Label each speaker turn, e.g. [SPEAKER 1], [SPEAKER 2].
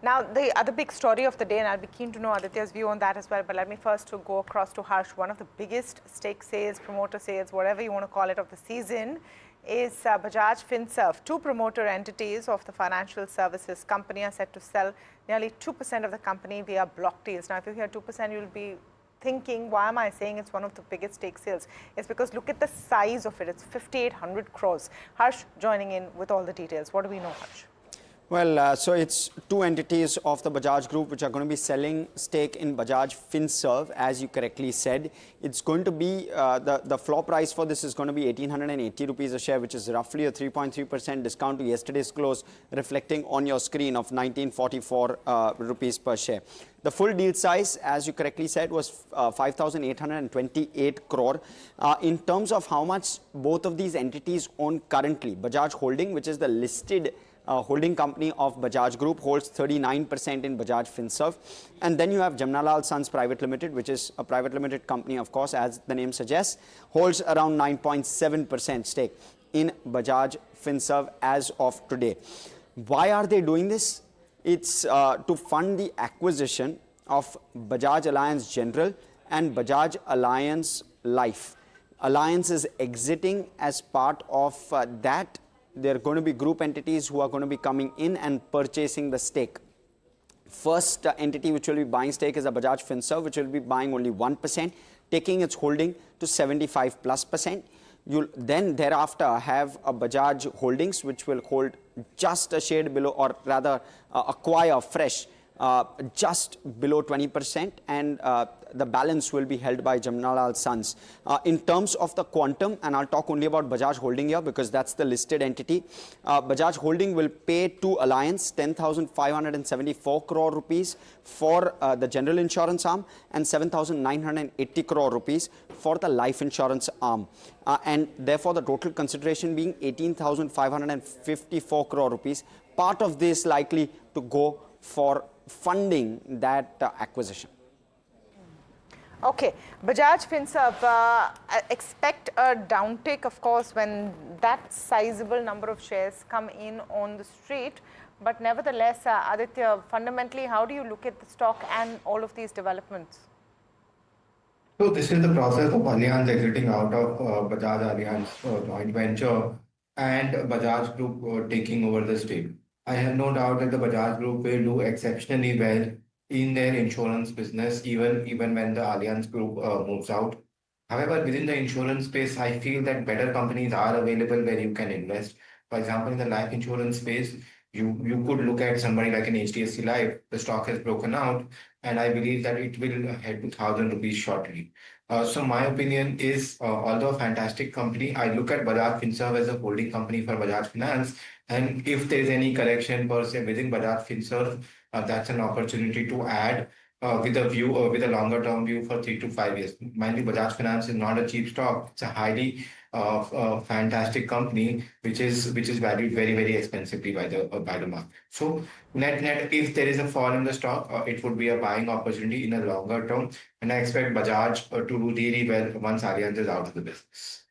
[SPEAKER 1] Now, the other big story of the day, and I'll be keen to know Aditya's view on that as well, but let me first go across to Harsh. One of the biggest stake sales, promoter sales, whatever you want to call it, of the season is Bajaj Finserv. Two promoter entities of the financial services company are set to sell nearly 2% of the company via block deals. Now, if you hear 2%, you'll be thinking, why am I saying it's one of the biggest stake sales? It's because look at the size of it. It's 5,800 crores. Harsh joining in with all the details. What do we know, Harsh?
[SPEAKER 2] Well, so it's two entities of the Bajaj Group which are going to be selling stake in Bajaj Finserv, as you correctly said. It's going to be, the floor price for this is going to be 1,880 rupees a share, which is roughly a 3.3% discount to yesterday's close, reflecting on your screen of 1,944 rupees per share. The full deal size, as you correctly said, was 5,828 crore. In terms of how much both of these entities own currently, Bajaj Holding, which is the listed holding company of Bajaj Group, holds 39% in Bajaj Finserv. And then you have Jamnalal Sons Private Limited, which is a private limited company, of course, as the name suggests, holds around 9.7% stake in Bajaj Finserv as of today. Why are they doing this? It's to fund the acquisition of Bajaj Allianz General and Bajaj Allianz Life. Allianz is exiting. As part of that, there are going to be group entities who are going to be coming in and purchasing the stake. First entity which will be buying stake is a Bajaj Finserv, which will be buying only 1%, taking its holding to 75+%. You'll then thereafter have a Bajaj Holdings, which will hold just a shade below, or rather acquire fresh just below 20%, and the balance will be held by Jamnalal Sons. In terms of the quantum, and I'll talk only about Bajaj Holding here because that's the listed entity, Bajaj Holding will pay to Allianz 10,574 crore rupees for the general insurance arm and 7,980 crore rupees for the life insurance arm. And therefore, the total consideration being 18,554 crore rupees. Part of this likely to go for funding that acquisition.
[SPEAKER 1] Okay, Bajaj Finserv, expect a downtake, of course, when that sizable number of shares come in on the street. But nevertheless, Aditya, fundamentally, how do you look at the stock and all of these developments?
[SPEAKER 3] So this is the process of Allianz exiting out of Bajaj Allianz joint venture and Bajaj Group taking over the stake. I have no doubt that the Bajaj Group will do exceptionally well in their insurance business, even when the Allianz Group moves out. However, within the insurance space, I feel that better companies are available where you can invest. For example, in the life insurance space, you could look at somebody like an HDFC Life. The stock has broken out, and I believe that it will head to 1,000 rupees shortly. So my opinion is, although a fantastic company, I look at Bajaj Finserv as a holding company for Bajaj Finance. And if there is any correction per se within Bajaj Finserv, that's an opportunity to add with a view, with a longer term view for 3 to 5 years. Mind you, Bajaj Finance is not a cheap stock. It's a highly fantastic company, which is valued very, very expensively by the market. So net, if there is a fall in the stock, it would be a buying opportunity in a longer term. And I expect Bajaj to do really well once Allianz is out of the business.